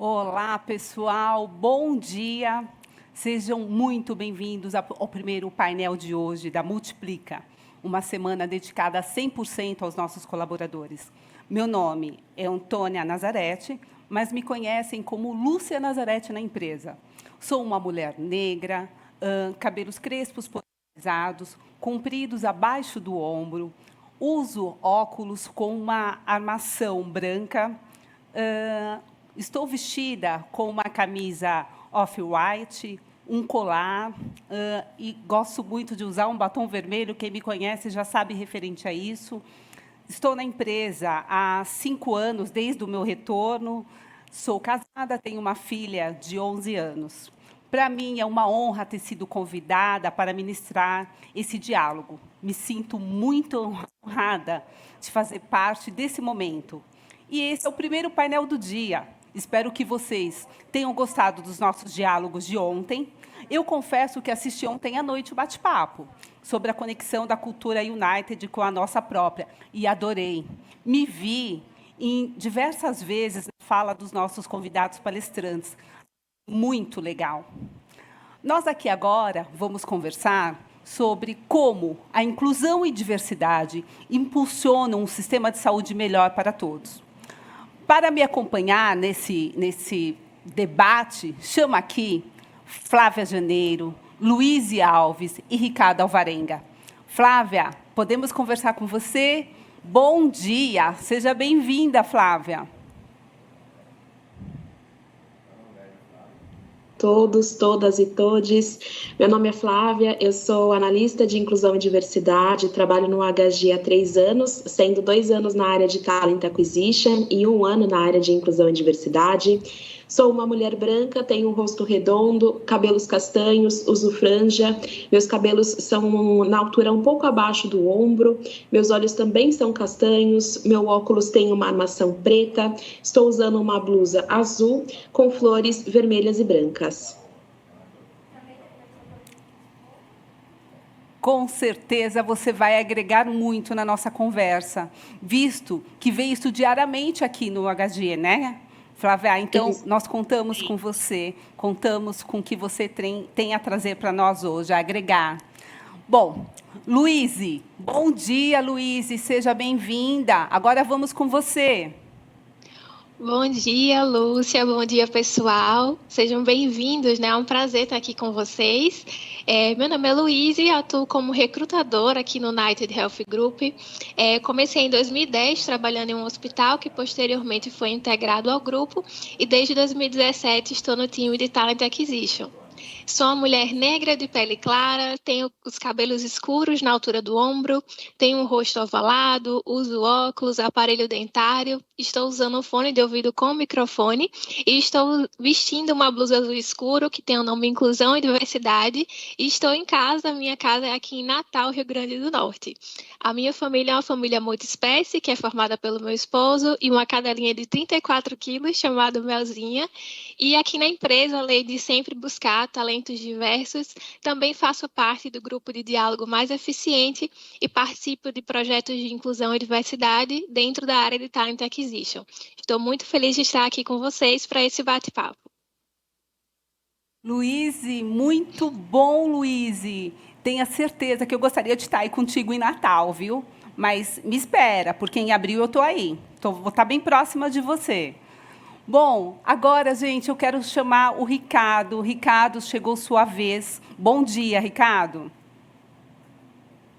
Olá, pessoal, bom dia. Sejam muito bem-vindos ao primeiro painel de hoje da Multiplica, uma semana dedicada a 100% aos nossos colaboradores. Meu nome é Antônia Nazarete, mas me conhecem como Lúcia Nazarete na empresa. Sou uma mulher negra, cabelos crespos polarizados, compridos abaixo do ombro, uso óculos com uma armação branca, estou vestida com uma camisa off-white, um colar, e gosto muito de usar um batom vermelho. Quem me conhece já sabe referente a isso. Estou na empresa há 5 anos, desde o meu retorno. Sou casada, tenho uma filha de 11 anos. Para mim, é uma honra ter sido convidada para ministrar esse diálogo. Me sinto muito honrada de fazer parte desse momento. E esse é o primeiro painel do dia. Espero que vocês tenham gostado dos nossos diálogos de ontem. Eu confesso que assisti ontem à noite o bate-papo sobre a conexão da cultura United com a nossa própria, e adorei. Me vi em diversas vezes na fala dos nossos convidados palestrantes. Muito legal. Nós aqui agora vamos conversar sobre como a inclusão e diversidade impulsionam um sistema de saúde melhor para todos. Para me acompanhar nesse debate, chamo aqui Flávia Janeiro, Luíse Alves e Ricardo Alvarenga. Flávia, podemos conversar com você? Bom dia, seja bem-vinda, Flávia. Todos, todas e todes. Meu nome é Flávia, eu sou analista de inclusão e diversidade, trabalho no HG há 3 anos, sendo 2 anos na área de Talent Acquisition e 1 ano na área de inclusão e diversidade. Sou uma mulher branca, tenho um rosto redondo, cabelos castanhos, uso franja, meus cabelos são na altura um pouco abaixo do ombro, meus olhos também são castanhos, meu óculos tem uma armação preta, estou usando uma blusa azul com flores vermelhas e brancas. Com certeza você vai agregar muito na nossa conversa, visto que vê isso diariamente aqui no HG, né? Flávia, então, nós contamos com você, contamos com o que você tem a trazer para nós hoje, a agregar. Bom, Luíse, bom dia, Luíse, seja bem-vinda. Agora vamos com você. Bom dia, Lúcia, bom dia, pessoal. Sejam bem-vindos, né? É um prazer estar aqui com vocês. Meu nome é Luíse, atuo como recrutadora aqui no United Health Group. Comecei em 2010 trabalhando em um hospital que posteriormente foi integrado ao grupo e desde 2017 estou no time de Talent Acquisition. Sou uma mulher negra de pele clara, tenho os cabelos escuros na altura do ombro, tenho um rosto ovalado, uso óculos, aparelho dentário, estou usando um fone de ouvido com microfone e estou vestindo uma blusa azul escuro que tem o nome Inclusão e Diversidade e estou em casa, minha casa é aqui em Natal, Rio Grande do Norte. A minha família é uma família multiespécie, que é formada pelo meu esposo e uma cadelinha de 34 quilos, chamada Melzinha. E aqui na empresa, além de sempre buscar talentos diversos, também faço parte do grupo de diálogo mais eficiente e participo de projetos de inclusão e diversidade dentro da área de Talent Acquisition. Estou muito feliz de estar aqui com vocês para esse bate-papo. Luíse, muito bom, Luíse. Tenha certeza que eu gostaria de estar aí contigo em Natal, viu? Mas me espera, porque em abril eu estou aí. Vou estar bem próxima de você. Bom, agora, gente, eu quero chamar o Ricardo. Ricardo, chegou sua vez. Bom dia, Ricardo.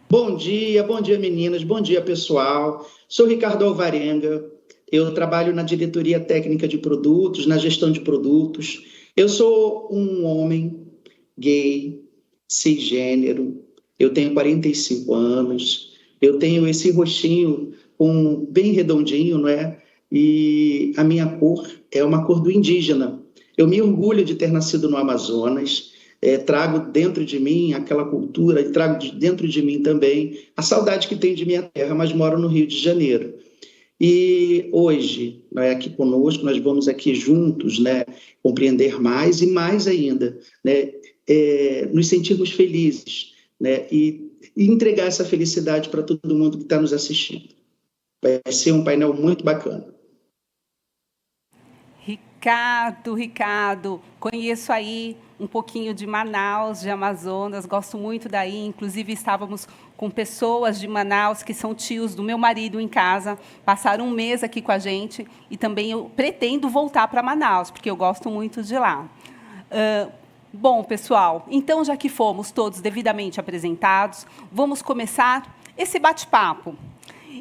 Bom dia, meninas. Bom dia, pessoal. Sou Ricardo Alvarenga. Eu trabalho na diretoria técnica de produtos, na gestão de produtos. Eu sou um homem gay, cisgênero. Eu tenho 45 anos. Eu tenho esse rostinho bem redondinho, não é? E a minha cor é uma cor do indígena. Eu me orgulho de ter nascido no Amazonas, trago dentro de mim aquela cultura e trago dentro de mim também a saudade que tenho de minha terra, mas moro no Rio de Janeiro. E hoje, né, aqui conosco, nós vamos aqui juntos, né, compreender mais e mais ainda, né, nos sentirmos felizes, né, e entregar essa felicidade para todo mundo que está nos assistindo. Vai ser um painel muito bacana. Ricardo, conheço aí um pouquinho de Manaus, de Amazonas, gosto muito daí, inclusive estávamos com pessoas de Manaus que são tios do meu marido em casa, passaram um mês aqui com a gente e também eu pretendo voltar para Manaus, porque eu gosto muito de lá. Bom, pessoal, então, já que fomos todos devidamente apresentados, vamos começar esse bate-papo.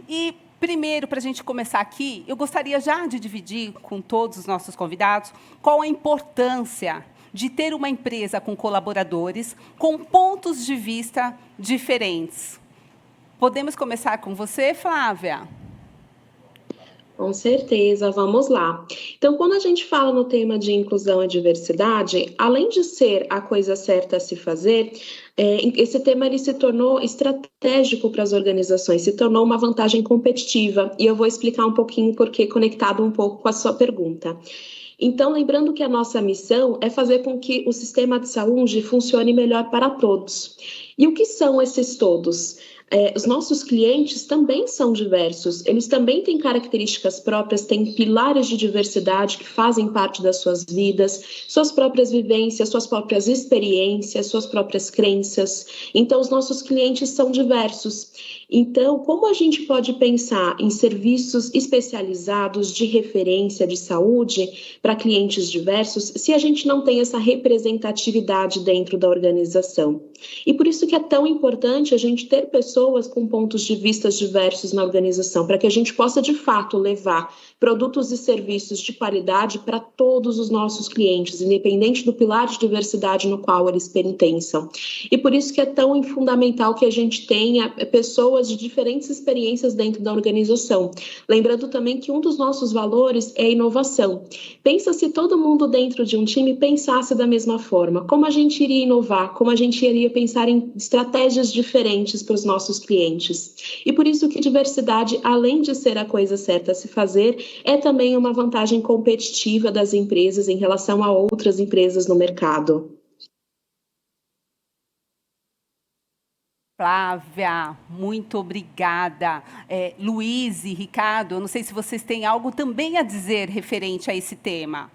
E, primeiro, para a gente começar aqui, eu gostaria já de dividir com todos os nossos convidados qual a importância de ter uma empresa com colaboradores com pontos de vista diferentes. Podemos começar com você, Flávia? Com certeza, vamos lá. Então, quando a gente fala no tema de inclusão e diversidade, além de ser a coisa certa a se fazer, esse tema ele se tornou estratégico para as organizações, se tornou uma vantagem competitiva, e eu vou explicar um pouquinho porque conectado um pouco com a sua pergunta. Então, lembrando que a nossa missão é fazer com que o sistema de saúde funcione melhor para todos. E o que são esses todos? Os nossos clientes também são diversos, eles também têm características próprias, têm pilares de diversidade que fazem parte das suas vidas, suas próprias vivências, suas próprias experiências, suas próprias crenças. Então, os nossos clientes são diversos. Então, como a gente pode pensar em serviços especializados de referência de saúde para clientes diversos se a gente não tem essa representatividade dentro da organização? E por isso que é tão importante a gente ter pessoas com pontos de vista diversos na organização, para que a gente possa, de fato, levar produtos e serviços de qualidade para todos os nossos clientes, independente do pilar de diversidade no qual eles pertencem. E por isso que é tão fundamental que a gente tenha pessoas de diferentes experiências dentro da organização. Lembrando também que um dos nossos valores é a inovação. Pensa se todo mundo dentro de um time pensasse da mesma forma, como a gente iria inovar, como a gente iria pensar em estratégias diferentes para os nossos clientes. E por isso que diversidade, além de ser a coisa certa a se fazer, é também uma vantagem competitiva das empresas em relação a outras empresas no mercado. Flávia, muito obrigada. Luiz e Ricardo, eu não sei se vocês têm algo também a dizer referente a esse tema.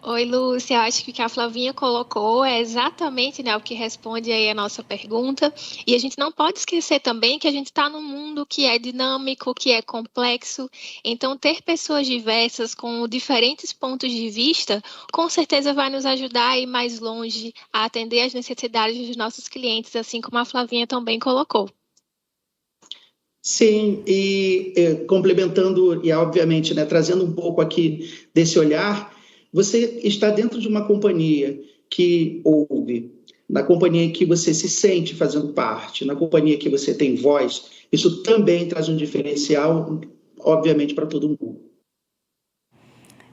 Oi, Lúcia, acho que o que a Flavinha colocou é exatamente, né, o que responde aí a nossa pergunta. E a gente não pode esquecer também que a gente está num mundo que é dinâmico, que é complexo. Então, ter pessoas diversas com diferentes pontos de vista, com certeza vai nos ajudar a ir mais longe, a atender às necessidades dos nossos clientes, assim como a Flavinha também colocou. Sim, e complementando e, obviamente, né, trazendo um pouco aqui desse olhar, você está dentro de uma companhia que ouve, na companhia que você se sente fazendo parte, na companhia que você tem voz, isso também traz um diferencial, obviamente, para todo mundo.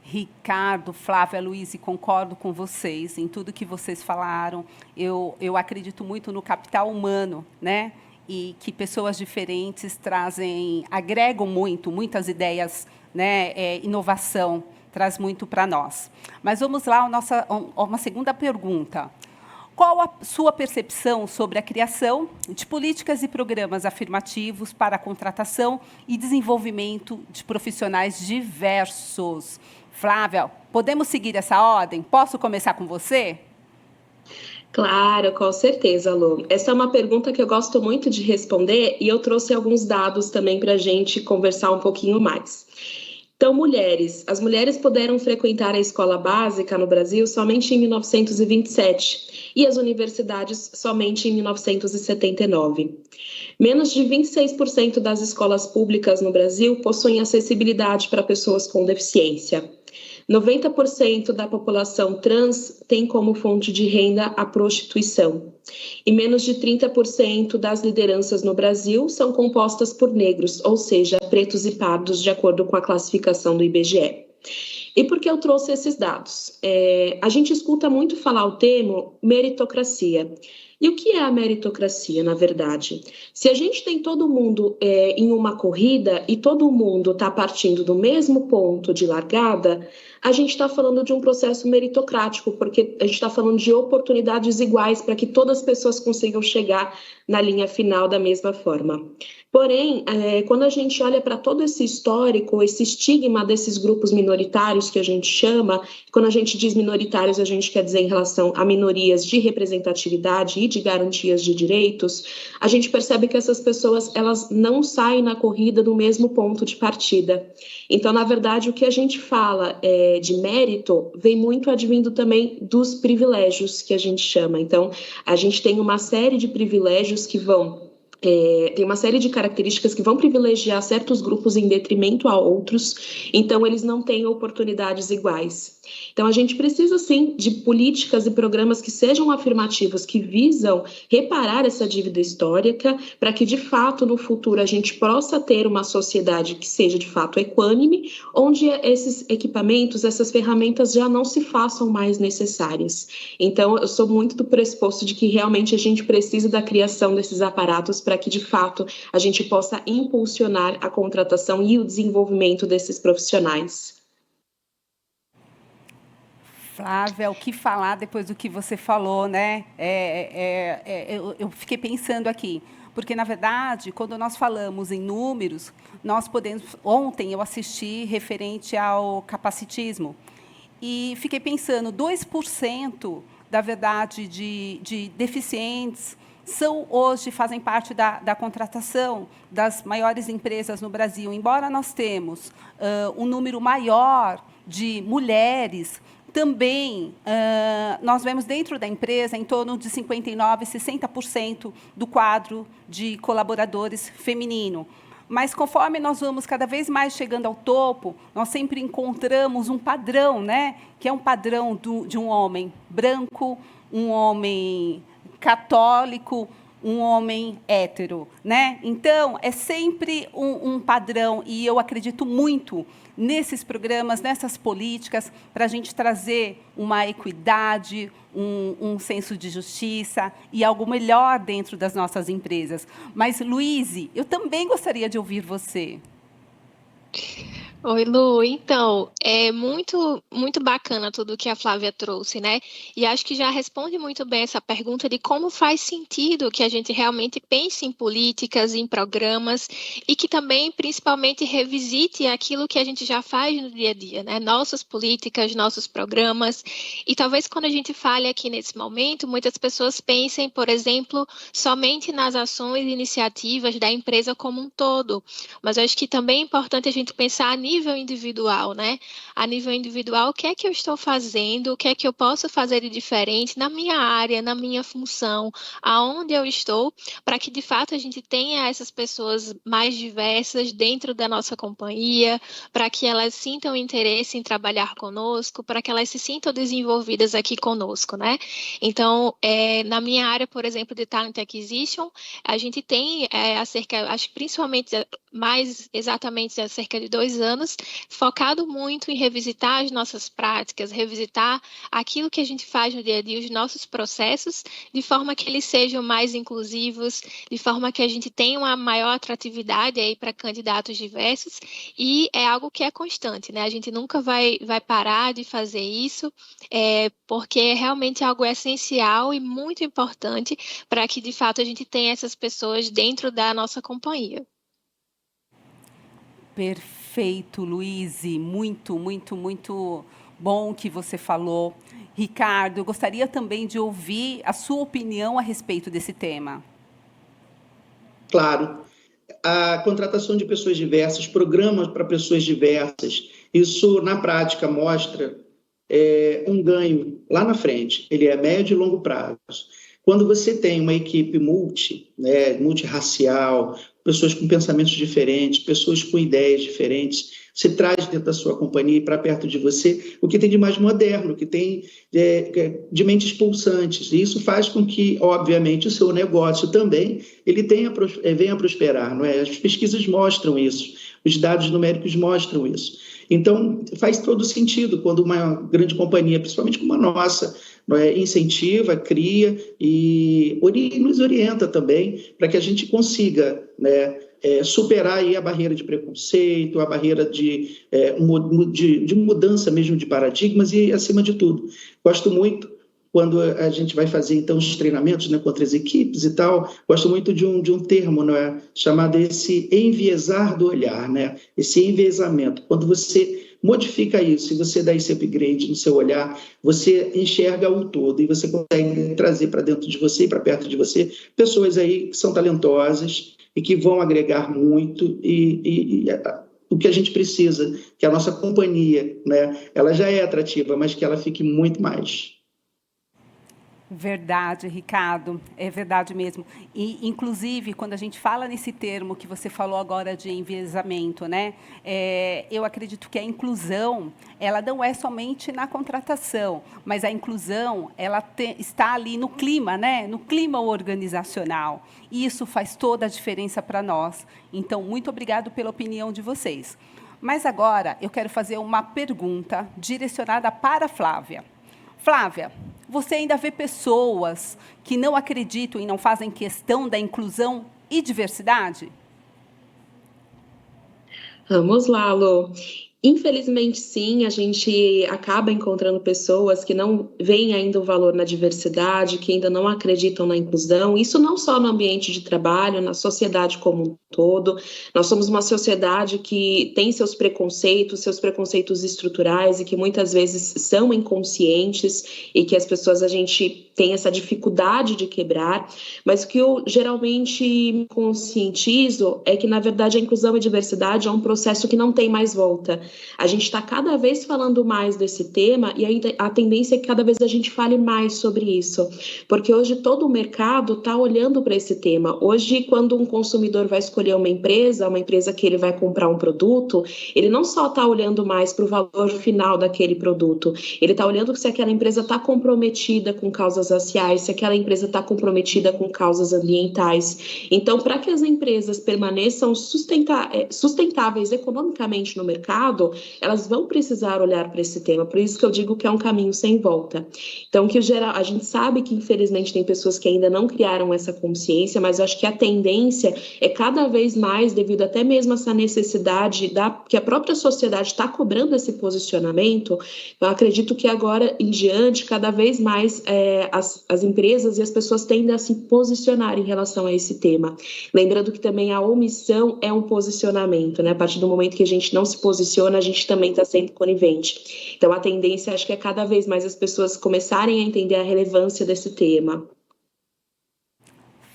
Ricardo, Flávia, Luiz, concordo com vocês em tudo que vocês falaram. Eu acredito muito no capital humano, né? E que pessoas diferentes agregam muitas ideias, né? Inovação traz muito para nós. Mas vamos lá, uma segunda pergunta. Qual a sua percepção sobre a criação de políticas e programas afirmativos para a contratação e desenvolvimento de profissionais diversos? Flávia, podemos seguir essa ordem? Posso começar com você? Claro, com certeza, Lu. Essa é uma pergunta que eu gosto muito de responder e eu trouxe alguns dados também para a gente conversar um pouquinho mais. Então, as mulheres puderam frequentar a escola básica no Brasil somente em 1927 e as universidades somente em 1979. Menos de 26% das escolas públicas no Brasil possuem acessibilidade para pessoas com deficiência. 90% da população trans tem como fonte de renda a prostituição. E menos de 30% das lideranças no Brasil são compostas por negros, ou seja, pretos e pardos, de acordo com a classificação do IBGE. E por que eu trouxe esses dados? A gente escuta muito falar o termo meritocracia. E o que é a meritocracia, na verdade? Se a gente tem todo mundo em uma corrida e todo mundo está partindo do mesmo ponto de largada, a gente está falando de um processo meritocrático, porque a gente está falando de oportunidades iguais para que todas as pessoas consigam chegar na linha final da mesma forma. Porém, quando a gente olha para todo esse histórico, esse estigma desses grupos minoritários que a gente chama, quando a gente diz minoritários, a gente quer dizer em relação a minorias de representatividade e de garantias de direitos, a gente percebe que essas pessoas elas não saem na corrida do mesmo ponto de partida. Então, na verdade, o que a gente fala de mérito vem muito advindo também dos privilégios que a gente chama. Então, a gente tem uma série de privilégios que vão tem uma série de características que vão privilegiar certos grupos em detrimento a outros, então eles não têm oportunidades iguais. Então a gente precisa sim de políticas e programas que sejam afirmativos, que visam reparar essa dívida histórica, para que de fato no futuro a gente possa ter uma sociedade que seja de fato equânime, onde esses equipamentos, essas ferramentas já não se façam mais necessárias. Então eu sou muito do pressuposto de que realmente a gente precisa da criação desses aparatos para que, de fato, a gente possa impulsionar a contratação e o desenvolvimento desses profissionais. Flávia, o que falar depois do que você falou, né? Eu fiquei pensando aqui, porque, na verdade, quando nós falamos em números, nós podemos... Ontem eu assisti referente ao capacitismo e fiquei pensando, 2%, da verdade, de deficientes fazem parte da contratação das maiores empresas no Brasil. Embora nós temos um número maior de mulheres, também nós vemos dentro da empresa em torno de 59%, 60% do quadro de colaboradores feminino. Mas, conforme nós vamos cada vez mais chegando ao topo, nós sempre encontramos um padrão, né? Que é um padrão de um homem branco, um homem católico, um homem hétero, né? Então, é sempre um padrão, e eu acredito muito nesses programas, nessas políticas, para a gente trazer uma equidade, um senso de justiça e algo melhor dentro das nossas empresas. Mas, Luíse, eu também gostaria de ouvir você. Oi, Lu. Então, é muito bacana tudo que a Flávia trouxe, né? E acho que já responde muito bem essa pergunta de como faz sentido que a gente realmente pense em políticas, em programas e que também, principalmente, revisite aquilo que a gente já faz no dia a dia, né? Nossas políticas, nossos programas. E talvez quando a gente fale aqui nesse momento, muitas pessoas pensem, por exemplo, somente nas ações e iniciativas da empresa como um todo. Mas eu acho que também é importante a gente pensar a nível individual, né? A nível individual, o que é que eu estou fazendo, o que é que eu posso fazer de diferente na minha área, na minha função, aonde eu estou, para que, de fato, a gente tenha essas pessoas mais diversas dentro da nossa companhia, para que elas sintam interesse em trabalhar conosco, para que elas se sintam desenvolvidas aqui conosco, né? Então, na minha área, por exemplo, de Talent Acquisition, a gente tem acho que principalmente, mais exatamente há cerca de 2 anos, focado muito em revisitar as nossas práticas, revisitar aquilo que a gente faz no dia a dia, os nossos processos, de forma que eles sejam mais inclusivos, de forma que a gente tenha uma maior atratividade aí para candidatos diversos, e é algo que é constante, né? A gente nunca vai parar de fazer isso, porque é realmente algo essencial e muito importante para que, de fato, a gente tenha essas pessoas dentro da nossa companhia. Perfeito, Luíse. Muito, muito, muito bom o que você falou. Ricardo, eu gostaria também de ouvir a sua opinião a respeito desse tema. Claro. A contratação de pessoas diversas, programas para pessoas diversas, isso, na prática, mostra um ganho lá na frente. Ele é médio e longo prazo. Quando você tem uma equipe multirracial, pessoas com pensamentos diferentes, pessoas com ideias diferentes, você traz dentro da sua companhia e para perto de você o que tem de mais moderno, o que tem de mentes pulsantes. E isso faz com que, obviamente, o seu negócio também ele venha a prosperar. Não é? As pesquisas mostram isso. Os dados numéricos mostram isso. Então, faz todo sentido quando uma grande companhia, principalmente como a nossa, incentiva, cria e nos orienta também para que a gente consiga, né, superar aí a barreira de preconceito, a barreira de mudança mesmo de paradigmas e, acima de tudo, gosto muito quando a gente vai fazer, então, os treinamentos, né, contra as equipes e tal, gosto muito de um termo, né, chamado esse enviesar do olhar, né, esse enviesamento. Quando você modifica isso e você dá esse upgrade no seu olhar, você enxerga o todo e você consegue trazer para dentro de você e para perto de você pessoas aí que são talentosas e que vão agregar muito e o que a gente precisa, que a nossa companhia, né, ela já é atrativa, mas que ela fique muito mais. Verdade, Ricardo, é verdade mesmo. E, inclusive, quando a gente fala nesse termo que você falou agora de enviesamento, né? Eu acredito que a inclusão, ela não é somente na contratação, mas a inclusão, ela está ali no clima, né? No clima organizacional. E isso faz toda a diferença para nós. Então, muito obrigado pela opinião de vocês. Mas agora eu quero fazer uma pergunta direcionada para a Flávia. Flávia, você ainda vê pessoas que não acreditam e não fazem questão da inclusão e diversidade? Vamos lá, Lô. Infelizmente, sim, a gente acaba encontrando pessoas que não veem ainda o valor na diversidade, que ainda não acreditam na inclusão. Isso não só no ambiente de trabalho, na sociedade como um todo. Nós somos uma sociedade que tem seus preconceitos estruturais e que muitas vezes são inconscientes e que as pessoas, a gente tem essa dificuldade de quebrar, mas o que eu geralmente me conscientizo é que, na verdade, a inclusão e diversidade é um processo que não tem mais volta. A gente está cada vez falando mais desse tema e a tendência é que cada vez a gente fale mais sobre isso, porque hoje todo o mercado está olhando para esse tema. Hoje, quando um consumidor vai escolher uma empresa que ele vai comprar um produto, ele não só está olhando mais para o valor final daquele produto, ele está olhando se aquela empresa está comprometida com causas raciais, se aquela empresa está comprometida com causas ambientais. Então, para que as empresas permaneçam sustentáveis economicamente no mercado, elas vão precisar olhar para esse tema. Por isso que eu digo que é um caminho sem volta. Então, a gente sabe que, infelizmente, tem pessoas que ainda não criaram essa consciência, mas eu acho que a tendência é cada vez mais, devido até mesmo a essa necessidade que a própria sociedade está cobrando esse posicionamento. Eu acredito que agora em diante, cada vez mais as empresas e as pessoas tendem a se posicionar em relação a esse tema. Lembrando que também a omissão é um posicionamento, né? A partir do momento que a gente não se posiciona, a gente também está sendo conivente. Então, a tendência, acho que é cada vez mais as pessoas começarem a entender a relevância desse tema.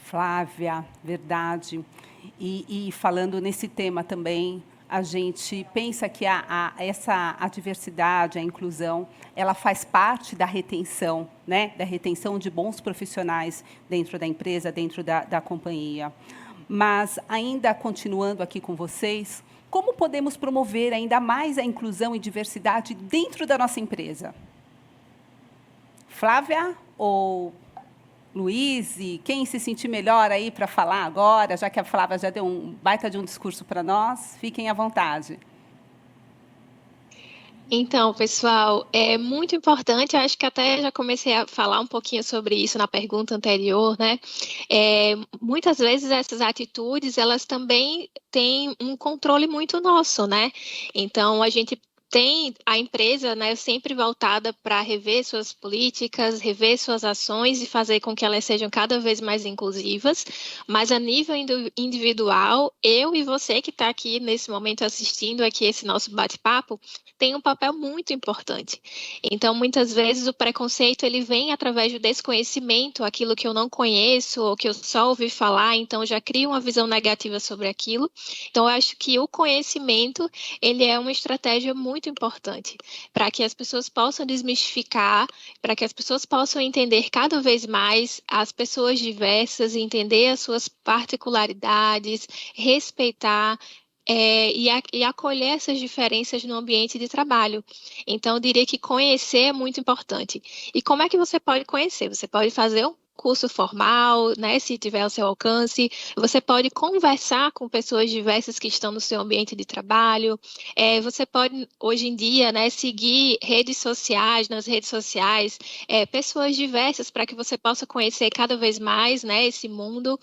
Flávia, verdade. E falando nesse tema também, a gente pensa que a diversidade, a inclusão, ela faz parte da retenção, né? Da retenção de bons profissionais dentro da empresa, dentro da companhia. Mas, ainda continuando aqui com vocês, como podemos promover ainda mais a inclusão e diversidade dentro da nossa empresa? Flávia ou Luiz? E quem se sentir melhor aí para falar agora, já que a Flávia já deu um baita de um discurso para nós, fiquem à vontade. Então, pessoal, é muito importante, acho que até já comecei a falar um pouquinho sobre isso na pergunta anterior, né? Muitas vezes essas atitudes, elas também têm um controle muito nosso, né? Então, a gente tem a empresa, né, sempre voltada para rever suas políticas, rever suas ações e fazer com que elas sejam cada vez mais inclusivas, mas a nível individual, eu e você que está aqui nesse momento assistindo aqui esse nosso bate-papo, tem um papel muito importante. Então, muitas vezes o preconceito ele vem através do desconhecimento, aquilo que eu não conheço ou que eu só ouvi falar, então já crio uma visão negativa sobre aquilo. Então, eu acho que o conhecimento, ele é uma estratégia muito importante para que as pessoas possam desmistificar, para que as pessoas possam entender cada vez mais as pessoas diversas, entender as suas particularidades, respeitar e acolher essas diferenças no ambiente de trabalho. Então, eu diria que conhecer é muito importante. E como é que você pode conhecer? Você pode fazer um curso formal, né, se tiver ao seu alcance. Você pode conversar com pessoas diversas que estão no seu ambiente de trabalho. Você pode, hoje em dia, né, seguir nas redes sociais, pessoas diversas para que você possa conhecer cada vez mais, né, esse mundo,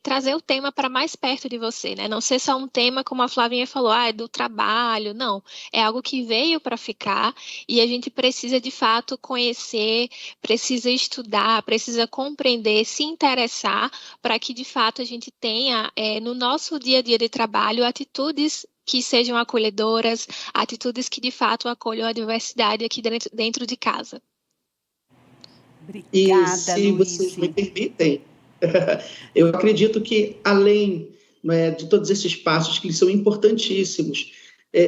trazer o tema para mais perto de você, né? Não ser só um tema, como a Flavinha falou, é do trabalho, não. É algo que veio para ficar e a gente precisa, de fato, conhecer, precisa estudar, precisa compreender, se interessar para que, de fato, a gente tenha, no nosso dia a dia de trabalho, atitudes que sejam acolhedoras, atitudes que, de fato, acolham a diversidade aqui dentro de casa. E Obrigada, se vocês me Luíse. permitem, eu acredito que, além, né, de todos esses passos que são importantíssimos,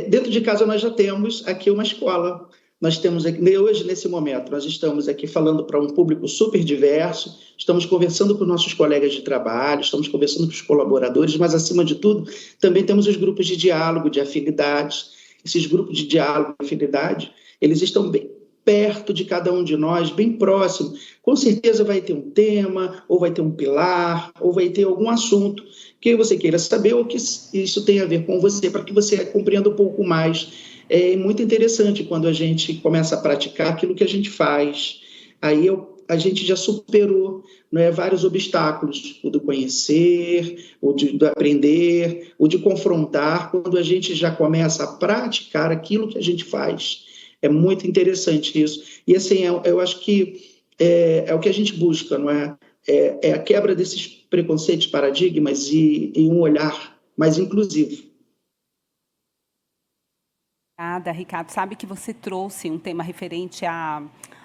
dentro de casa nós já temos aqui uma escola. Nós temos aqui, hoje, nesse momento, nós estamos aqui falando para um público super diverso, estamos conversando com nossos colegas de trabalho, estamos conversando com os colaboradores, mas, acima de tudo, também temos os grupos de diálogo, de afinidades. Esses grupos de diálogo e afinidade, eles estão bem perto de cada um de nós, bem próximo. Com certeza vai ter um tema, ou vai ter um pilar, ou vai ter algum assunto que você queira saber ou que isso tem a ver com você, para que você compreenda um pouco mais. É muito interessante quando a gente começa a praticar aquilo que a gente faz. Aí a gente já superou, né, vários obstáculos, o do conhecer, o do aprender, o de confrontar, quando a gente já começa a praticar aquilo que a gente faz. É muito interessante isso. E, assim, eu acho que é o que a gente busca, não é? É a quebra desses preconceitos, paradigmas e um olhar mais inclusivo. Obrigada, Ricardo. Sabe que você trouxe um tema referente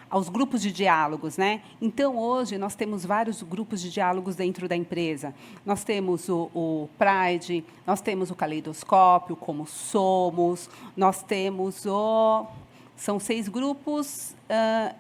aos grupos de diálogos, né? Então, hoje, nós temos vários grupos de diálogos dentro da empresa. Nós temos o Pride, nós temos o Caleidoscópio, como Somos, nós temos São 6 grupos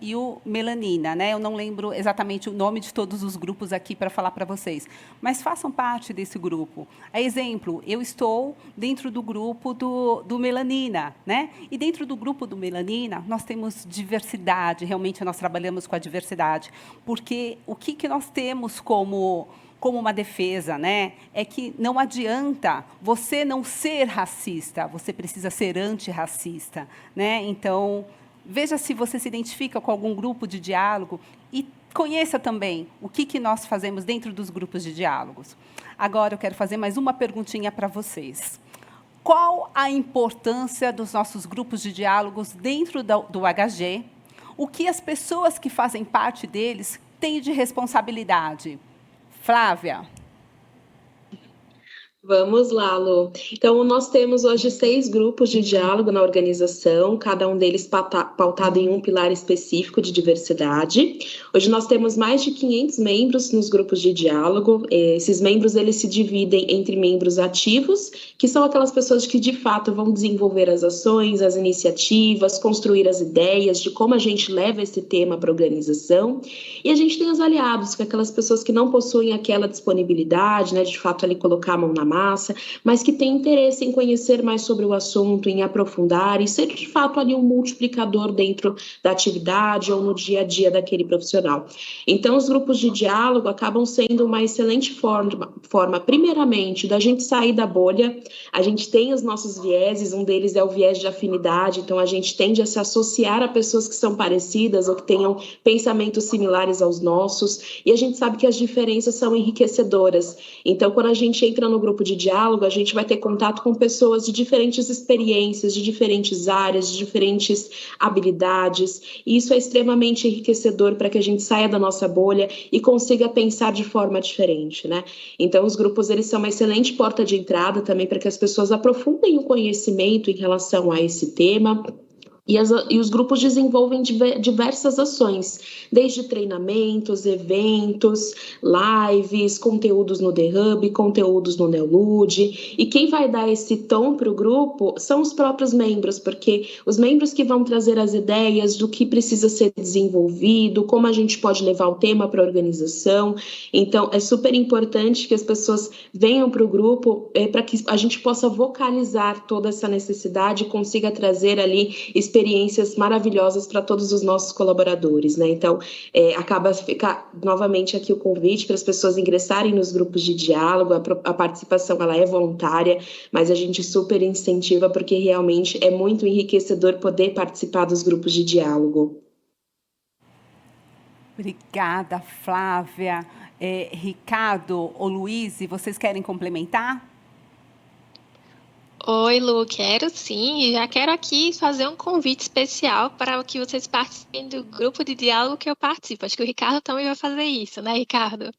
e o Melanina, né? Eu não lembro exatamente o nome de todos os grupos aqui para falar para vocês, mas façam parte desse grupo. A exemplo, eu estou dentro do grupo do Melanina, né? E dentro do grupo do Melanina, nós temos diversidade, realmente nós trabalhamos com a diversidade, porque o que nós temos como uma defesa, né? É que não adianta você não ser racista, você precisa ser antirracista, né? Então, veja se você se identifica com algum grupo de diálogo e conheça também o que nós fazemos dentro dos grupos de diálogos. Agora, eu quero fazer mais uma perguntinha para vocês. Qual a importância dos nossos grupos de diálogos dentro do HG? O que as pessoas que fazem parte deles têm de responsabilidade? Flávia. Vamos lá, Lu. Então, nós temos hoje 6 grupos de diálogo na organização, cada um deles pautado em um pilar específico de diversidade. Hoje nós temos mais de 500 membros nos grupos de diálogo. Esses membros, eles se dividem entre membros ativos, que são aquelas pessoas que, de fato, vão desenvolver as ações, as iniciativas, construir as ideias de como a gente leva esse tema para a organização. E a gente tem os aliados, que são aquelas pessoas que não possuem aquela disponibilidade, né, de fato, ali colocar a mão na massa, mas que tem interesse em conhecer mais sobre o assunto, em aprofundar e ser, de fato, ali um multiplicador dentro da atividade ou no dia a dia daquele profissional. Então, os grupos de diálogo acabam sendo uma excelente forma, primeiramente, da gente sair da bolha. A gente tem os nossos vieses, um deles é o viés de afinidade, então a gente tende a se associar a pessoas que são parecidas ou que tenham pensamentos similares aos nossos, e a gente sabe que as diferenças são enriquecedoras. Então, quando a gente entra no grupo de diálogo, a gente vai ter contato com pessoas de diferentes experiências, de diferentes áreas, de diferentes habilidades, e isso é extremamente enriquecedor para que a gente saia da nossa bolha e consiga pensar de forma diferente, né? Então, os grupos, eles são uma excelente porta de entrada também para que as pessoas aprofundem o conhecimento em relação a esse tema. E os grupos desenvolvem diversas ações, desde treinamentos, eventos, lives, conteúdos no The Hub, conteúdos no Neolude. E quem vai dar esse tom para o grupo são os próprios membros, porque os membros que vão trazer as ideias do que precisa ser desenvolvido, como a gente pode levar o tema para a organização. Então, é super importante que as pessoas venham para o grupo para que a gente possa vocalizar toda essa necessidade e consiga trazer ali experiências experiências maravilhosas para todos os nossos colaboradores, né? Então, acaba ficar novamente aqui o convite para as pessoas ingressarem nos grupos de diálogo. A participação ela é voluntária, mas a gente super incentiva porque realmente é muito enriquecedor poder participar dos grupos de diálogo. Obrigada, Flávia. Ricardo ou Luiz, vocês querem complementar? Oi, Lu, quero sim, e já quero aqui fazer um convite especial para que vocês participem do grupo de diálogo que eu participo. Acho que o Ricardo também vai fazer isso, né, Ricardo?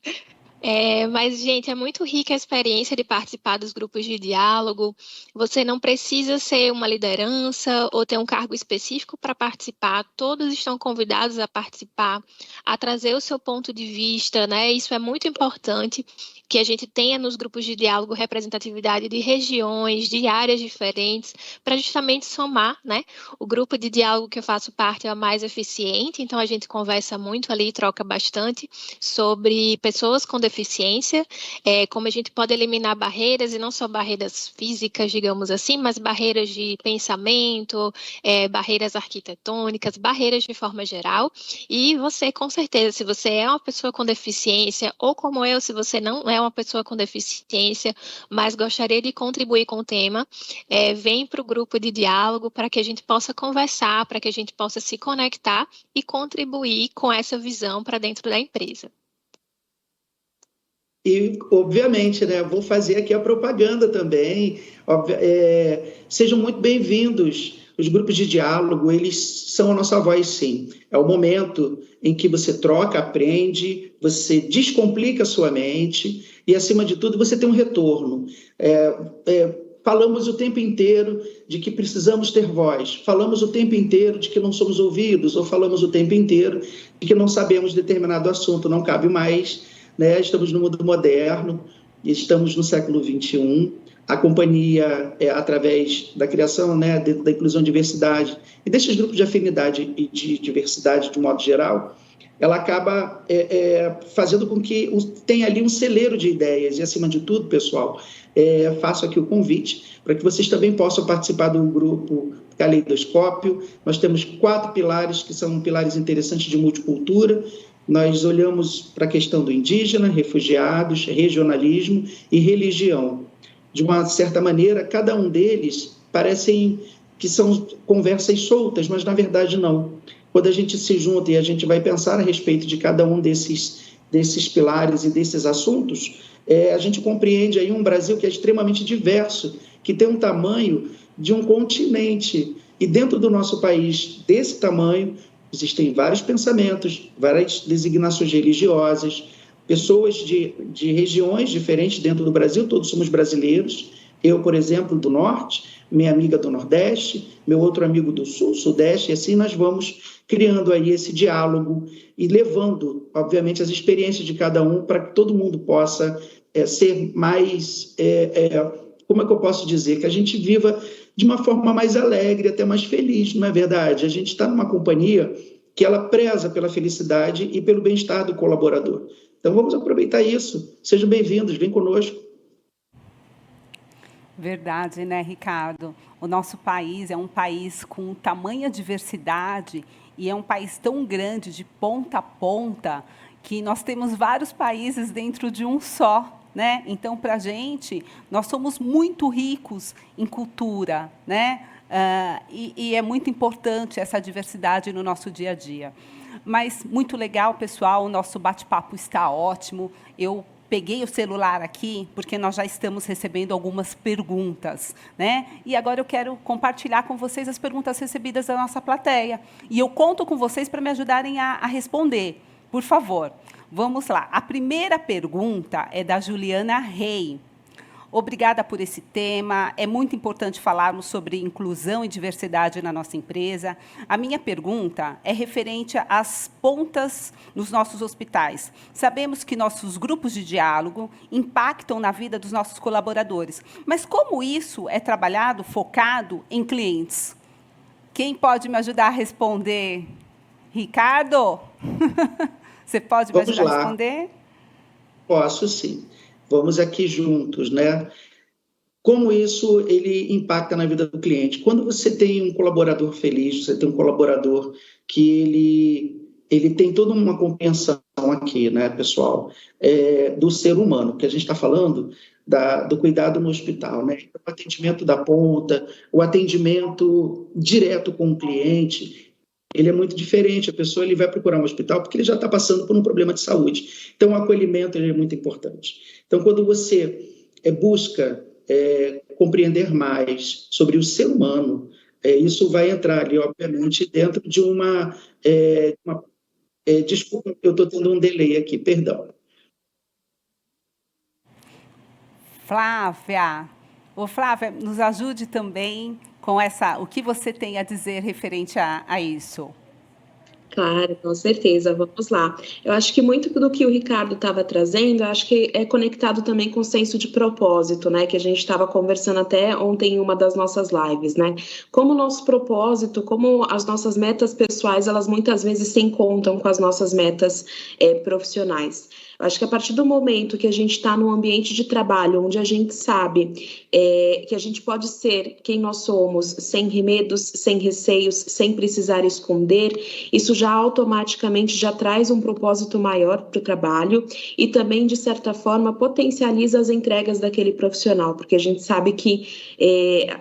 Mas, gente, é muito rica a experiência de participar dos grupos de diálogo. Você não precisa ser uma liderança ou ter um cargo específico para participar. Todos estão convidados a participar, a trazer o seu ponto de vista, né? Isso é muito importante, que a gente tenha nos grupos de diálogo representatividade de regiões, de áreas diferentes, para justamente somar, né? O grupo de diálogo que eu faço parte é o mais eficiente, então a gente conversa muito ali, troca bastante sobre pessoas com deficiência, como a gente pode eliminar barreiras, e não só barreiras físicas, digamos assim, mas barreiras de pensamento, barreiras arquitetônicas, barreiras de forma geral. E você, com certeza, se você é uma pessoa com deficiência, ou como eu, se você não é uma pessoa com deficiência, mas gostaria de contribuir com o tema, vem para o grupo de diálogo para que a gente possa conversar, para que a gente possa se conectar e contribuir com essa visão para dentro da empresa. E, obviamente, né, vou fazer aqui a propaganda também. Sejam muito bem-vindos. Os grupos de diálogo, eles são a nossa voz, sim. É o momento em que você troca, aprende, você descomplica a sua mente e, acima de tudo, você tem um retorno. Falamos o tempo inteiro de que precisamos ter voz, falamos o tempo inteiro de que não somos ouvidos, ou falamos o tempo inteiro de que não sabemos determinado assunto, não cabe mais, né? Estamos no mundo moderno, estamos no século XXI. A companhia, através da criação, né, da inclusão e diversidade, e desses grupos de afinidade e de diversidade, de um modo geral, ela acaba fazendo com que tenha ali um celeiro de ideias. E, acima de tudo, pessoal, faço aqui o convite para que vocês também possam participar do grupo Caleidoscópio. Nós temos 4 pilares, que são pilares interessantes de multicultura. Nós olhamos para a questão do indígena, refugiados, regionalismo e religião. De uma certa maneira, cada um deles parecem que são conversas soltas, mas, na verdade, não. Quando a gente se junta e a gente vai pensar a respeito de cada um desses pilares e desses assuntos, a gente compreende aí um Brasil que é extremamente diverso, que tem um tamanho de um continente. E dentro do nosso país, desse tamanho, existem vários pensamentos, várias designações religiosas, pessoas de regiões diferentes dentro do Brasil. Todos somos brasileiros. Eu, por exemplo, do Norte, minha amiga do Nordeste, meu outro amigo do Sul, Sudeste, e assim nós vamos criando aí esse diálogo e levando, obviamente, as experiências de cada um para que todo mundo possa ser mais, como é que eu posso dizer, que a gente viva de uma forma mais alegre, até mais feliz, não é verdade? A gente está numa companhia que ela preza pela felicidade e pelo bem-estar do colaborador. Então, vamos aproveitar isso. Sejam bem-vindos, vem conosco. Verdade, né, Ricardo? O nosso país é um país com tamanha diversidade e é um país tão grande, de ponta a ponta, que nós temos vários países dentro de um só, né? Então, para a gente, nós somos muito ricos em cultura, né? E é muito importante essa diversidade no nosso dia a dia. Mas muito legal, pessoal, o nosso bate-papo está ótimo. Eu peguei o celular aqui, porque nós já estamos recebendo algumas perguntas, né? E agora eu quero compartilhar com vocês as perguntas recebidas da nossa plateia. E eu conto com vocês para me ajudarem a responder. Por favor, vamos lá. A primeira pergunta é da Juliana Rey. Obrigada por esse tema. É muito importante falarmos sobre inclusão e diversidade na nossa empresa. A minha pergunta é referente às pontas nos nossos hospitais. Sabemos que nossos grupos de diálogo impactam na vida dos nossos colaboradores, mas como isso é trabalhado, focado em clientes? Quem pode me ajudar a responder? Ricardo? Você pode me ajudar a responder? Posso, sim. Vamos aqui juntos, né? como isso ele impacta na vida do cliente. Quando você tem um colaborador feliz, você tem um colaborador que ele tem toda uma compreensão aqui, né, pessoal, do ser humano, que a gente está falando do cuidado no hospital, né? Então, o atendimento da ponta, o atendimento direto com o cliente, ele é muito diferente. A pessoa ele vai procurar um hospital porque ele já está passando por um problema de saúde. Então, o acolhimento ele é muito importante. Então, quando você busca compreender mais sobre o ser humano, isso vai entrar ali, obviamente, dentro de desculpa, eu estou tendo um delay aqui, perdão. Flávia, Flávia, nos ajude também com o que você tem a dizer referente a isso. Claro, com certeza. Vamos lá. Eu acho que muito do que o Ricardo estava trazendo, eu acho que é conectado também com o senso de propósito, né? Que a gente estava conversando até ontem em uma das nossas lives, né? Como o nosso propósito, como as nossas metas pessoais, elas muitas vezes se encontram com as nossas metas profissionais. Eu acho que a partir do momento que a gente está num ambiente de trabalho, onde a gente sabe que a gente pode ser quem nós somos, sem remedos, sem receios, sem precisar esconder, isso já automaticamente já traz um propósito maior para o trabalho e também, de certa forma, potencializa as entregas daquele profissional, porque a gente sabe que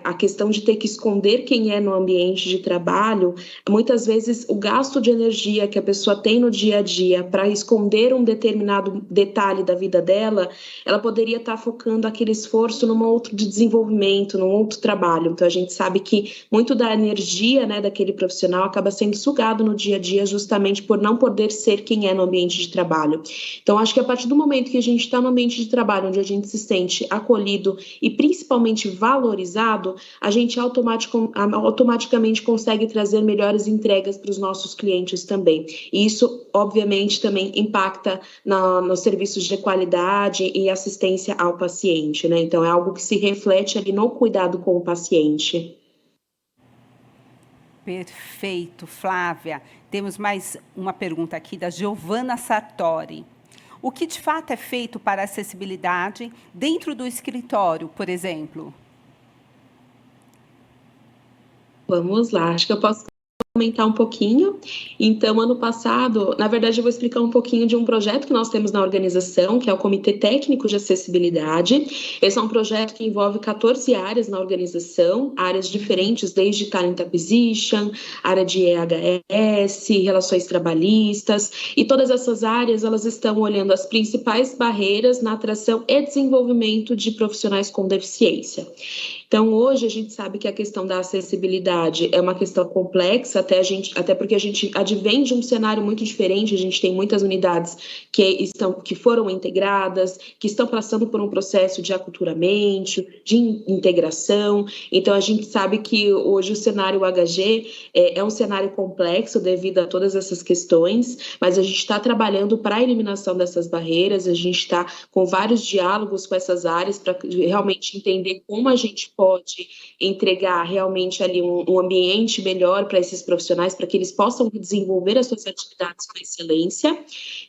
a questão de ter que esconder quem é no ambiente de trabalho, muitas vezes o gasto de energia que a pessoa tem no dia a dia para esconder um determinado detalhe da vida dela, ela poderia estar focando aquele esforço num outro de desenvolvimento, num outro trabalho. Então, a gente sabe que muito da energia, né, daquele profissional acaba sendo sugado no dia a dia justamente por não poder ser quem é no ambiente de trabalho. Então, acho que a partir do momento que a gente está no ambiente de trabalho, onde a gente se sente acolhido e principalmente valorizado, a gente automaticamente consegue trazer melhores entregas para os nossos clientes também. E isso, obviamente, também impacta nos serviços de qualidade e assistência ao paciente, né? Então, é algo que se reflete ali no cuidado com o paciente. Perfeito, Flávia. Temos mais uma pergunta aqui da Giovana Sartori. O que de fato é feito para a acessibilidade dentro do escritório, por exemplo? Vamos lá, acho que eu posso comentar um pouquinho. Então, ano passado, na verdade, eu vou explicar um pouquinho de um projeto que nós temos na organização, que é o Comitê Técnico de Acessibilidade. Esse é um projeto que envolve 14 áreas na organização, áreas diferentes, desde Talent Acquisition, área de EHS, relações trabalhistas, e todas essas áreas, elas estão olhando as principais barreiras na atração e desenvolvimento de profissionais com deficiência. Então, hoje a gente sabe que a questão da acessibilidade é uma questão complexa, até porque a gente advém de um cenário muito diferente. A gente tem muitas unidades que foram integradas, que estão passando por um processo de aculturamento, de integração. Então, a gente sabe que hoje o cenário HG é um cenário complexo devido a todas essas questões, mas a gente está trabalhando para a eliminação dessas barreiras. A gente está com vários diálogos com essas áreas para realmente entender como a gente pode entregar realmente ali um ambiente melhor para esses profissionais, para que eles possam desenvolver as suas atividades com excelência.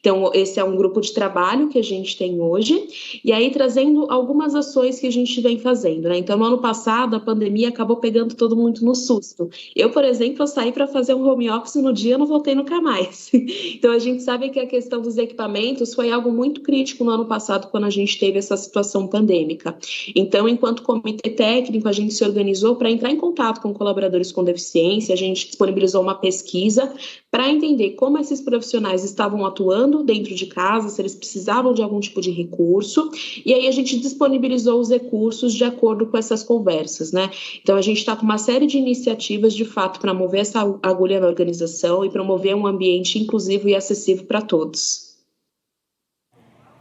Então, esse é um grupo de trabalho que a gente tem hoje, e aí trazendo algumas ações que a gente vem fazendo, né? Então, no ano passado, a pandemia acabou pegando todo mundo no susto. Eu, por exemplo, saí para fazer um home office no dia, não voltei nunca mais. Então, a gente sabe que a questão dos equipamentos foi algo muito crítico no ano passado, quando a gente teve essa situação pandêmica. Então, enquanto comitê técnico, a gente se organizou para entrar em contato com colaboradores com deficiência, a gente disponibilizou uma pesquisa para entender como esses profissionais estavam atuando dentro de casa, se eles precisavam de algum tipo de recurso, e aí a gente disponibilizou os recursos de acordo com essas conversas, né? Então, a gente está com uma série de iniciativas, de fato, para mover essa agulha na organização e promover um ambiente inclusivo e acessível para todos.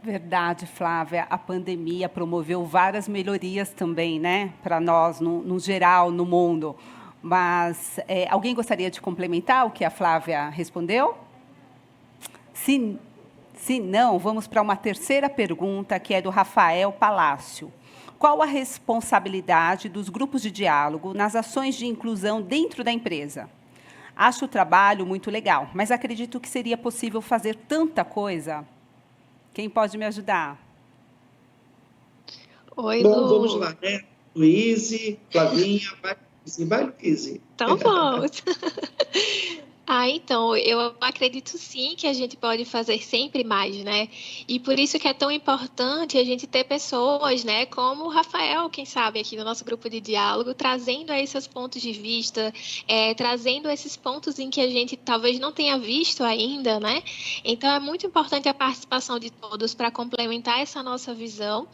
Verdade, Flávia. A pandemia promoveu várias melhorias também, né? Para nós, no geral, no mundo. Mas alguém gostaria de complementar o que a Flávia respondeu? Se não, vamos para uma terceira pergunta, que é do Rafael Palácio. Qual a responsabilidade dos grupos de diálogo nas ações de inclusão dentro da empresa? Acho o trabalho muito legal, mas acredito que seria possível fazer tanta coisa. Quem pode me ajudar? Oi, Bom, Lu. vamos lá, né? Luíse, Flavinha, vai, Luíse. Então vamos. Então, eu acredito sim que a gente pode fazer sempre mais, né? E por isso que é tão importante a gente ter pessoas, né, como o Rafael, quem sabe, aqui no nosso grupo de diálogo, trazendo aí seus pontos de vista, trazendo esses pontos em que a gente talvez não tenha visto ainda, né? Então, é muito importante a participação de todos para complementar essa nossa visão.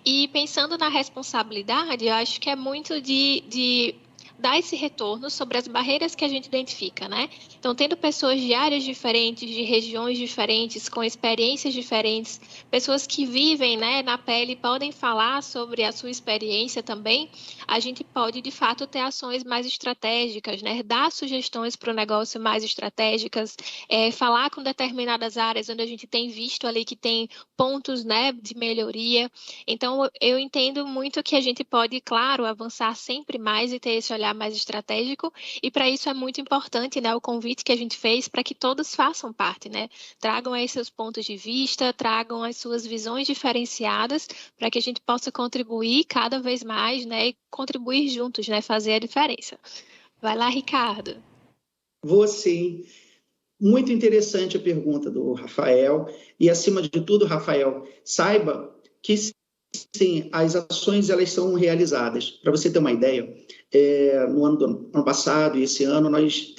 E pensando na responsabilidade, eu acho que é muito de dar esse retorno sobre as barreiras que a gente identifica, né? Então, tendo pessoas de áreas diferentes, de regiões diferentes, com experiências diferentes, pessoas que vivem, né, na pele, podem falar sobre a sua experiência também, a gente pode, de fato, ter ações mais estratégicas, né? Dar sugestões para o negócio mais estratégicas, falar com determinadas áreas onde a gente tem visto ali que tem pontos, né, de melhoria. Então, eu entendo muito que a gente pode, claro, avançar sempre mais e ter esse olhar mais estratégico, e para isso é muito importante, né, o convite que a gente fez para que todos façam parte, né? Tragam aí seus pontos de vista, tragam as suas visões diferenciadas para que a gente possa contribuir cada vez mais, né, e contribuir juntos, né, fazer a diferença. Vai lá, Ricardo. Vou sim. Muito interessante a pergunta do Rafael. E, acima de tudo, Rafael, saiba que, sim, as ações elas são realizadas. Para você ter uma ideia, no ano passado e esse ano, nós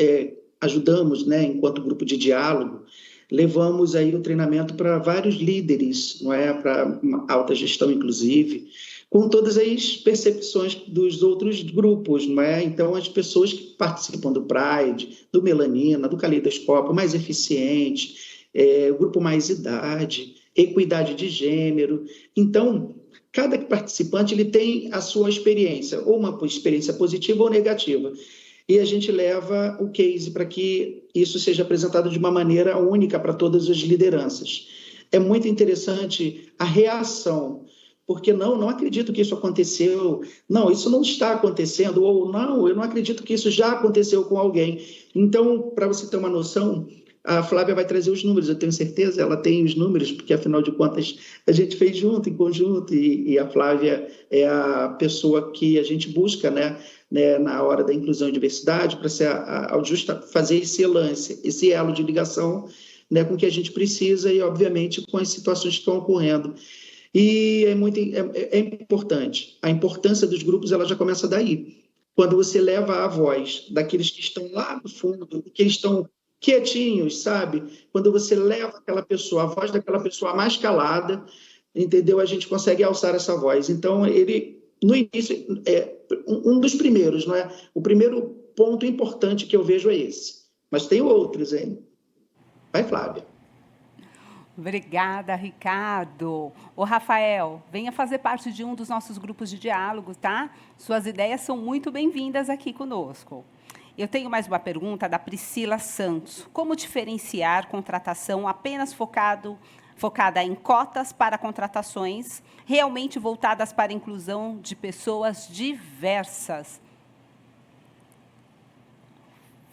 ajudamos, né, enquanto grupo de diálogo, levamos aí o treinamento para vários líderes, não é, para alta gestão, inclusive, com todas as percepções dos outros grupos, não é? Então, as pessoas que participam do Pride, do Melanina, do Caleidoscópio, mais eficiente, o grupo mais idade, equidade de gênero. Então, cada participante ele tem a sua experiência, ou uma experiência positiva ou negativa. E a gente leva o case para que isso seja apresentado de uma maneira única para todas as lideranças. É muito interessante a reação, porque não acredito que isso aconteceu, não, isso não está acontecendo, ou não, eu não acredito que isso já aconteceu com alguém. Então, para você ter uma noção, a Flávia vai trazer os números, eu tenho certeza, ela tem os números, porque afinal de contas a gente fez junto, em conjunto, e a Flávia é a pessoa que a gente busca, né, na hora da inclusão e diversidade, para fazer esse lance, esse elo de ligação, né, com o que a gente precisa e, obviamente, com as situações que estão ocorrendo. E é importante. A importância dos grupos ela já começa daí. Quando você leva a voz daqueles que estão lá no fundo, que estão quietinhos, sabe? Quando você leva aquela pessoa, a voz daquela pessoa mais calada, entendeu? A gente consegue alçar essa voz. Então, ele, no início, é um dos primeiros, não é? O primeiro ponto importante que eu vejo é esse. Mas tem outros, hein? Vai, Flávia. Obrigada, Ricardo. Ô, Rafael, venha fazer parte de um dos nossos grupos de diálogo, tá? Suas ideias são muito bem-vindas aqui conosco. Eu tenho mais uma pergunta da Priscila Santos. Como diferenciar contratação apenas focada em cotas para contratações realmente voltadas para a inclusão de pessoas diversas?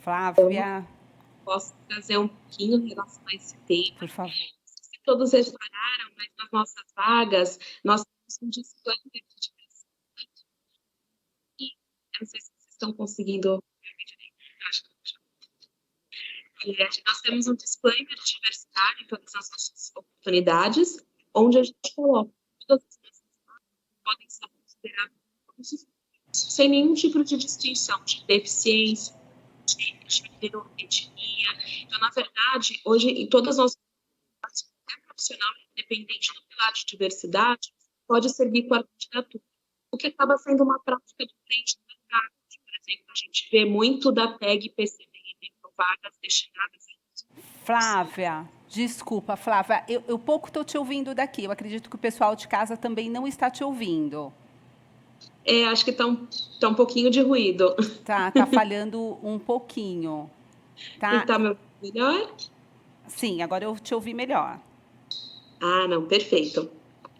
Flávia. Posso trazer um pouquinho em relação a esse tema? Por favor. Todos repararam, mas nas nossas vagas, nós temos um disclaimer de diversidade. E eu não sei se vocês estão conseguindo. Nós temos um disclaimer de diversidade em todas as nossas oportunidades, onde a gente coloca todas as nossas vagas podem ser consideradas sem nenhum tipo de distinção de deficiência, de gênero, etnia. Então, na verdade, hoje, em todas as nossas profissional independente do pilar de diversidade pode servir para a candidatura, o que acaba sendo uma prática diferente do mercado. Por exemplo, a gente vê muito da tag PCD com vagas destinadas a... Flávia, desculpa, Flávia, eu pouco estou te ouvindo daqui, eu acredito que o pessoal de casa também não está te ouvindo. Acho que está um pouquinho de ruído. Tá falhando um pouquinho. Tá? E está me ouvindo melhor? Sim, agora eu te ouvi melhor. Não, perfeito.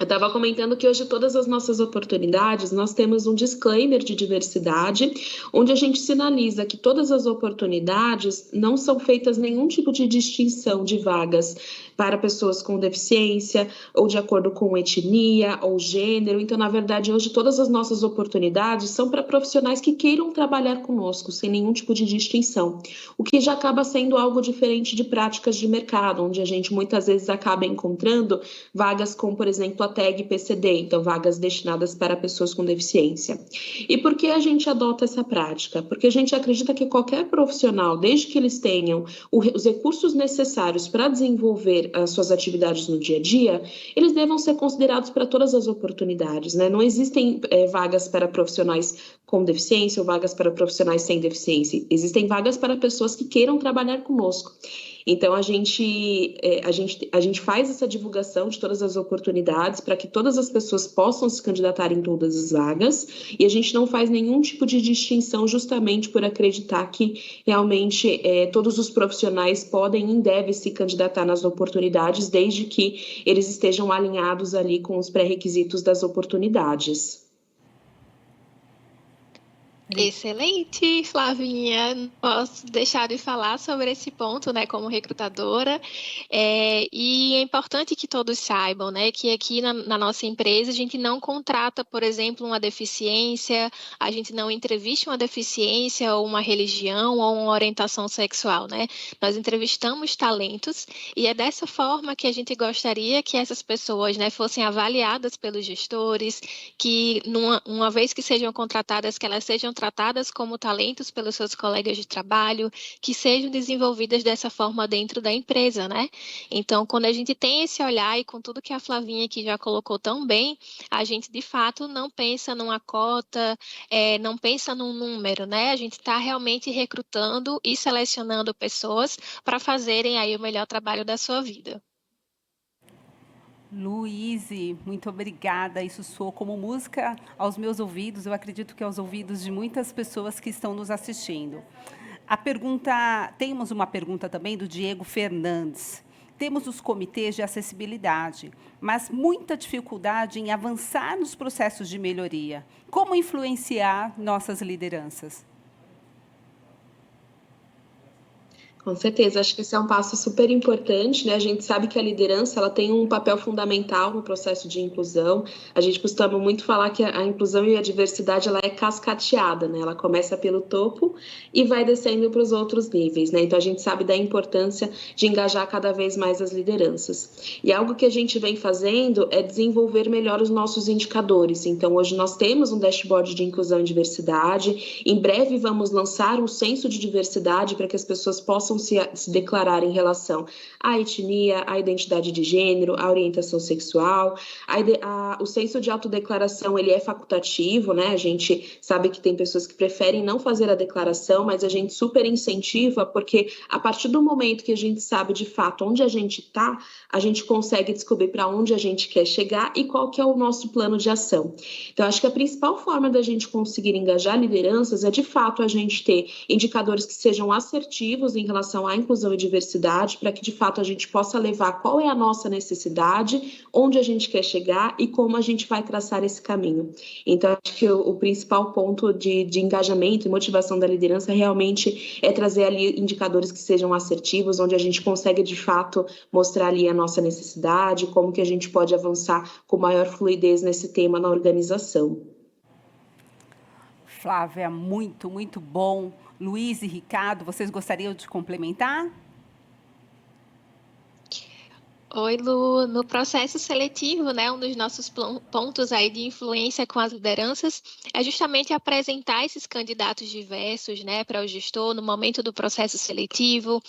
Eu estava comentando que hoje todas as nossas oportunidades, nós temos um disclaimer de diversidade, onde a gente sinaliza que todas as oportunidades não são feitas nenhum tipo de distinção de vagas para pessoas com deficiência, ou de acordo com etnia ou gênero. Então, na verdade, hoje todas as nossas oportunidades são para profissionais que queiram trabalhar conosco, sem nenhum tipo de distinção. O que já acaba sendo algo diferente de práticas de mercado, onde a gente muitas vezes acaba encontrando vagas com, por exemplo, a tag PCD, então vagas destinadas para pessoas com deficiência. E por que a gente adota essa prática? Porque a gente acredita que qualquer profissional, desde que eles tenham os recursos necessários para desenvolver as suas atividades no dia a dia, eles devam ser considerados para todas as oportunidades, né? Não existem vagas para profissionais com deficiência ou vagas para profissionais sem deficiência. Existem vagas para pessoas que queiram trabalhar conosco. Então, a gente faz essa divulgação de todas as oportunidades para que todas as pessoas possam se candidatar em todas as vagas, e a gente não faz nenhum tipo de distinção justamente por acreditar que realmente todos os profissionais podem e devem se candidatar nas oportunidades, desde que eles estejam alinhados ali com os pré-requisitos das oportunidades. Excelente, Flavinha. Não posso deixar de falar sobre esse ponto, né, como recrutadora. E é importante que todos saibam, né, que aqui na nossa empresa a gente não contrata, por exemplo, uma deficiência, a gente não entrevista uma deficiência ou uma religião ou uma orientação sexual, né? Nós entrevistamos talentos e é dessa forma que a gente gostaria que essas pessoas, né, fossem avaliadas pelos gestores, que uma vez que sejam contratadas, que elas sejam tratadas como talentos pelos seus colegas de trabalho, que sejam desenvolvidas dessa forma dentro da empresa, né? Então, quando a gente tem esse olhar e com tudo que a Flavinha aqui já colocou tão bem, a gente de fato não pensa numa cota, não pensa num número, né? A gente está realmente recrutando e selecionando pessoas para fazerem aí o melhor trabalho da sua vida. Luíse, muito obrigada. Isso soou como música aos meus ouvidos. Eu acredito que aos ouvidos de muitas pessoas que estão nos assistindo. Temos uma pergunta também do Diego Fernandes. Temos os comitês de acessibilidade, mas muita dificuldade em avançar nos processos de melhoria. Como influenciar nossas lideranças? Com certeza, acho que esse é um passo super importante, né? A gente sabe que a liderança ela tem um papel fundamental no processo de inclusão. A gente costuma muito falar que a inclusão e a diversidade ela é cascateada, né? Ela começa pelo topo e vai descendo para os outros níveis, né? Então a gente sabe da importância de engajar cada vez mais as lideranças. E algo que a gente vem fazendo é desenvolver melhor os nossos indicadores. Então hoje nós temos um dashboard de inclusão e diversidade. Em breve vamos lançar um censo de diversidade para que as pessoas possam se declarar em relação à etnia, à identidade de gênero, à orientação sexual. O censo de autodeclaração ele é facultativo, né? A gente sabe que tem pessoas que preferem não fazer a declaração, mas a gente super incentiva, porque a partir do momento que a gente sabe de fato onde a gente está, a gente consegue descobrir para onde a gente quer chegar e qual que é o nosso plano de ação. Então, acho que a principal forma da gente conseguir engajar lideranças é, de fato, a gente ter indicadores que sejam assertivos em relação à inclusão e diversidade, para que, de fato, a gente possa levar qual é a nossa necessidade, onde a gente quer chegar e como a gente vai traçar esse caminho. Então, acho que o principal ponto de engajamento e motivação da liderança realmente é trazer ali indicadores que sejam assertivos, onde a gente consegue, de fato, mostrar ali a nossa necessidade, como que a gente pode avançar com maior fluidez nesse tema na organização. Flávia, muito, muito bom. Luiz e Ricardo, vocês gostariam de complementar? Oi, Lu. No processo seletivo, né, um dos nossos pontos aí de influência com as lideranças é justamente apresentar esses candidatos diversos, né, para o gestor no momento do processo seletivo,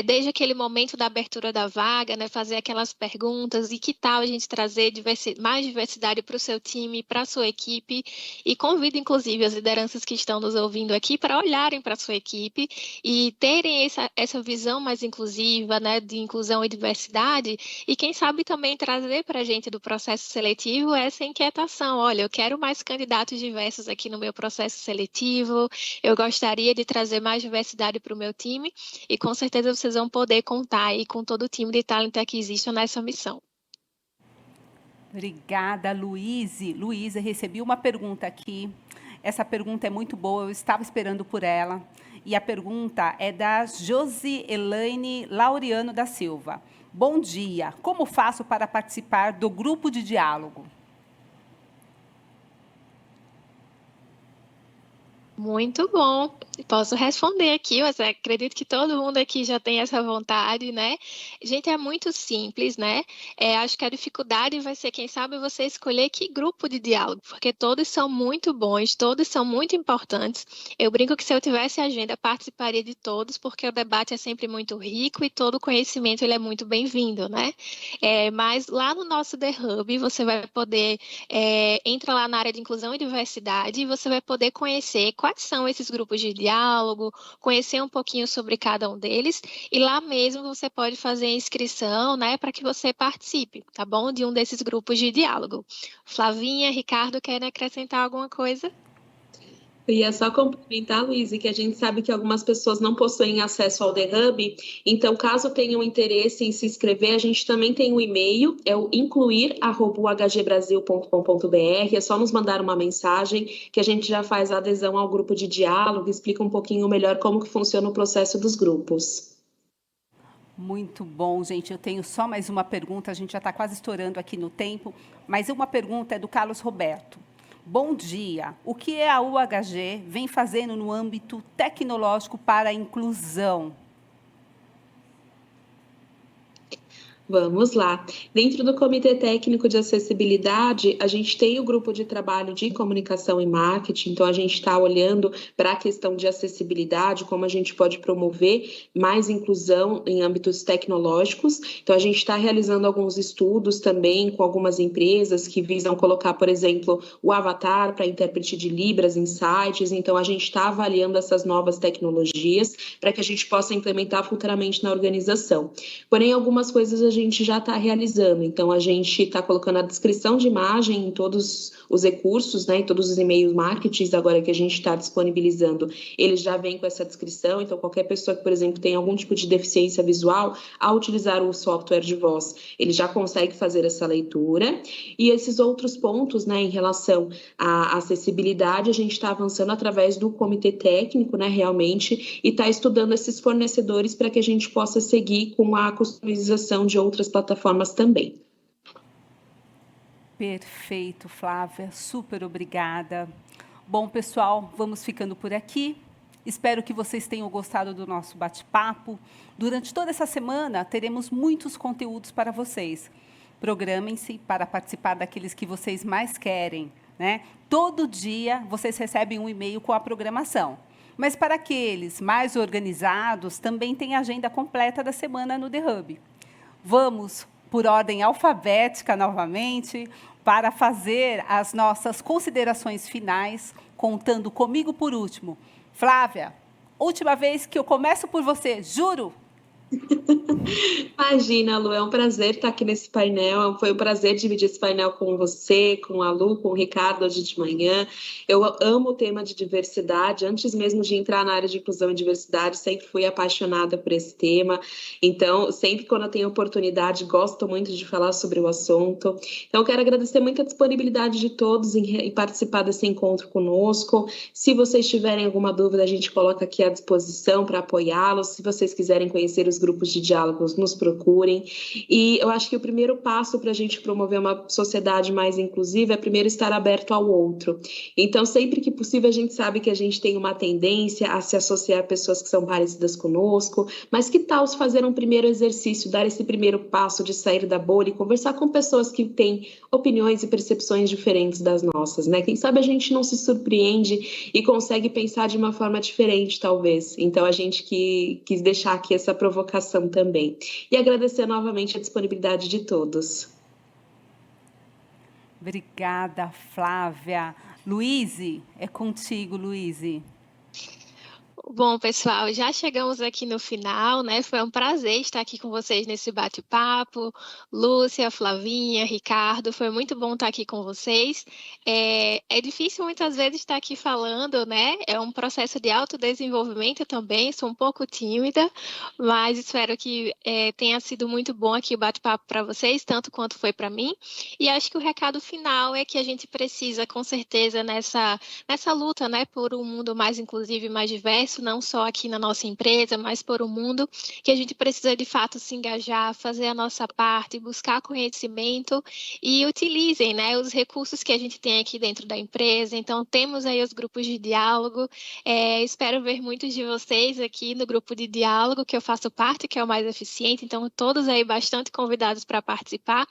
desde aquele momento da abertura da vaga, né, fazer aquelas perguntas e que tal a gente trazer mais diversidade para o seu time, para a sua equipe, e convido, inclusive, as lideranças que estão nos ouvindo aqui para olharem para a sua equipe e terem essa visão mais inclusiva, né, de inclusão e diversidade. E quem sabe também trazer para a gente do processo seletivo essa inquietação. Olha, eu quero mais candidatos diversos aqui no meu processo seletivo, eu gostaria de trazer mais diversidade para o meu time e com certeza vocês vão poder contar aí com todo o time de Talent Acquisition nessa missão. Obrigada, Luíse. Luísa, recebi uma pergunta aqui. Essa pergunta é muito boa, eu estava esperando por ela. E a pergunta é da Josi Elaine Laureano da Silva. Bom dia, como faço para participar do grupo de diálogo? Muito bom. Posso responder aqui, mas acredito que todo mundo aqui já tem essa vontade, né? Gente, é muito simples, né? Acho que a dificuldade vai ser, quem sabe, você escolher que grupo de diálogo, porque todos são muito bons, todos são muito importantes. Eu brinco que se eu tivesse agenda, participaria de todos, porque o debate é sempre muito rico e todo conhecimento ele é muito bem-vindo, né? Mas lá no nosso The Hub, você vai poder, entra lá na área de inclusão e diversidade, e você vai poder conhecer quais são esses grupos de diálogo, conhecer um pouquinho sobre cada um deles, e lá mesmo você pode fazer a inscrição, né, para que você participe, tá bom? De um desses grupos de diálogo. Flavinha, Ricardo, querem acrescentar alguma coisa? Eu ia só complementar, Luiz, que a gente sabe que algumas pessoas não possuem acesso ao The Hub, então, caso tenham interesse em se inscrever, a gente também tem um e-mail, é o incluir@uhgbrasil.com.br, é só nos mandar uma mensagem que a gente já faz a adesão ao grupo de diálogo, explica um pouquinho melhor como que funciona o processo dos grupos. Muito bom, gente. Eu tenho só mais uma pergunta, a gente já está quase estourando aqui no tempo, mas uma pergunta é do Carlos Roberto. Bom dia. O que a UHG vem fazendo no âmbito tecnológico para a inclusão? Vamos lá. Dentro do Comitê Técnico de Acessibilidade, a gente tem o grupo de trabalho de comunicação e marketing, então a gente está olhando para a questão de acessibilidade, como a gente pode promover mais inclusão em âmbitos tecnológicos. Então, a gente está realizando alguns estudos também com algumas empresas que visam colocar, por exemplo, o avatar para intérprete de Libras em sites. Então, a gente está avaliando essas novas tecnologias para que a gente possa implementar futuramente na organização. Porém, algumas coisas a gente já está realizando. Então, a gente está colocando a descrição de imagem em todos os recursos, né, em todos os e-mails marketings agora que a gente está disponibilizando. Eles já vêm com essa descrição. Então, qualquer pessoa que, por exemplo, tem algum tipo de deficiência visual, ao utilizar o software de voz, ele já consegue fazer essa leitura. E esses outros pontos, né, em relação à acessibilidade, a gente está avançando através do comitê técnico, né, realmente, e está estudando esses fornecedores para que a gente possa seguir com a customização de outras plataformas também. Perfeito, Flávia. Super obrigada. Bom, pessoal, vamos ficando por aqui. Espero que vocês tenham gostado do nosso bate-papo. Durante toda essa semana, teremos muitos conteúdos para vocês. Programem-se para participar daqueles que vocês mais querem, né? Todo dia vocês recebem um e-mail com a programação. Mas para aqueles mais organizados, também tem a agenda completa da semana no The Hub. Vamos por ordem alfabética novamente para fazer as nossas considerações finais, contando comigo por último. Flávia, última vez que eu começo por você, juro. Imagina, Lu, é um prazer estar aqui nesse painel. Foi um prazer dividir esse painel com você, com a Lu, com o Ricardo hoje de manhã. Eu amo o tema de diversidade. Antes mesmo de entrar na área de inclusão e diversidade, sempre fui apaixonada por esse tema. Então, sempre quando eu tenho oportunidade, gosto muito de falar sobre o assunto. Então, eu quero agradecer muito a disponibilidade de todos em participar desse encontro conosco. Se vocês tiverem alguma dúvida, a gente coloca aqui à disposição para apoiá-los. Se vocês quiserem conhecer os grupos de diálogos, nos procurem. E eu acho que o primeiro passo para a gente promover uma sociedade mais inclusiva é primeiro estar aberto ao outro. Então, sempre que possível, a gente sabe que a gente tem uma tendência a se associar a pessoas que são parecidas conosco, mas que tal se fazer um primeiro exercício, dar esse primeiro passo de sair da bolha e conversar com pessoas que têm opiniões e percepções diferentes das nossas, né? Quem sabe a gente não se surpreende e consegue pensar de uma forma diferente, talvez. Então, a gente quis deixar aqui essa provocação também. E agradecer novamente a disponibilidade de todos. Obrigada, Flávia. Luíse, é contigo, Luíse. Bom, pessoal, já chegamos aqui no final, né? Foi um prazer estar aqui com vocês nesse bate-papo. Lúcia, Flavinha, Ricardo, foi muito bom estar aqui com vocês. É difícil muitas vezes estar aqui falando, né? É um processo de autodesenvolvimento também, sou um pouco tímida, mas espero que tenha sido muito bom aqui o bate-papo para vocês, tanto quanto foi para mim. E acho que o recado final é que a gente precisa, com certeza, nessa luta, né, por um mundo mais inclusivo e mais diverso, não só aqui na nossa empresa, mas por um mundo que a gente precisa de fato se engajar, fazer a nossa parte, buscar conhecimento e utilizem, né, os recursos que a gente tem aqui dentro da empresa. Então, temos aí os grupos de diálogo. Espero ver muitos de vocês aqui no grupo de diálogo que eu faço parte, que é o Mais Eficiente. Então, todos aí bastante convidados para participar,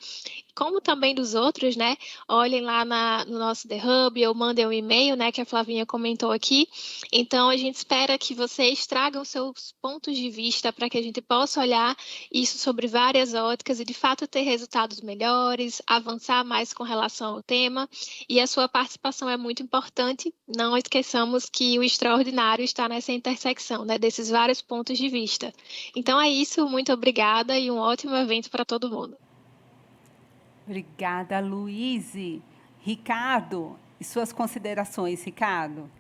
como também dos outros, né? Olhem lá no nosso The Hub ou mandem um e-mail, né, que a Flavinha comentou aqui. Então, a gente espera que vocês tragam seus pontos de vista para que a gente possa olhar isso sobre várias óticas e, de fato, ter resultados melhores, avançar mais com relação ao tema. E a sua participação é muito importante. Não esqueçamos que o extraordinário está nessa intersecção, né, desses vários pontos de vista. Então, é isso. Muito obrigada e um ótimo evento para todo mundo. Obrigada, Luíse. Ricardo, e suas considerações, Ricardo?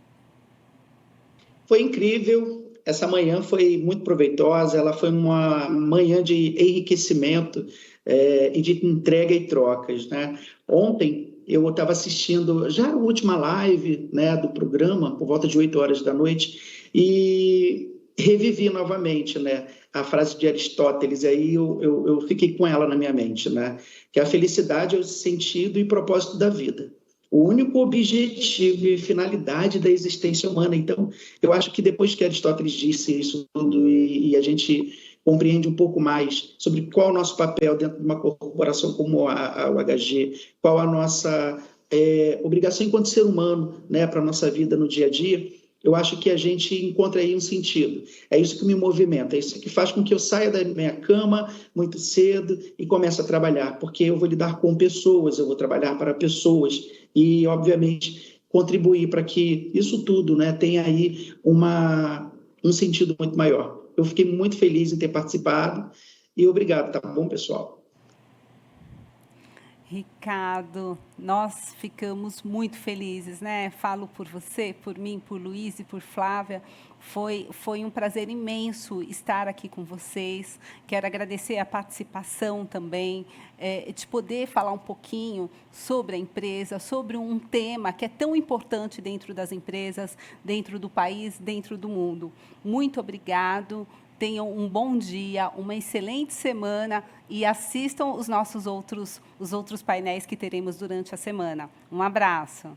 Foi incrível, essa manhã foi muito proveitosa, ela foi uma manhã de enriquecimento e de entrega e trocas, né? Ontem eu estava assistindo já a última live, né, do programa, por volta de 8 horas da noite, e revivi novamente, né, a frase de Aristóteles, aí eu fiquei com ela na minha mente, né, que a felicidade é o sentido e propósito da vida. O único objetivo e finalidade da existência humana. Então, eu acho que depois que Aristóteles disse isso tudo e a gente compreende um pouco mais sobre qual é o nosso papel dentro de uma corporação como a UHG, qual a nossa obrigação enquanto ser humano, né, para a nossa vida no dia a dia, eu acho que a gente encontra aí um sentido. É isso que me movimenta, é isso que faz com que eu saia da minha cama muito cedo e comece a trabalhar, porque eu vou lidar com pessoas, eu vou trabalhar para pessoas e, obviamente, contribuir para que isso tudo, né, tenha aí um sentido muito maior. Eu fiquei muito feliz em ter participado e obrigado, tá bom, pessoal? Ricardo, nós ficamos muito felizes, né? Falo por você, por mim, por Luiz e por Flávia. Foi um prazer imenso estar aqui com vocês. Quero agradecer a participação também, de poder falar um pouquinho sobre a empresa, sobre um tema que é tão importante dentro das empresas, dentro do país, dentro do mundo. Muito obrigado. Tenham um bom dia, uma excelente semana e assistam os outros painéis que teremos durante a semana. Um abraço.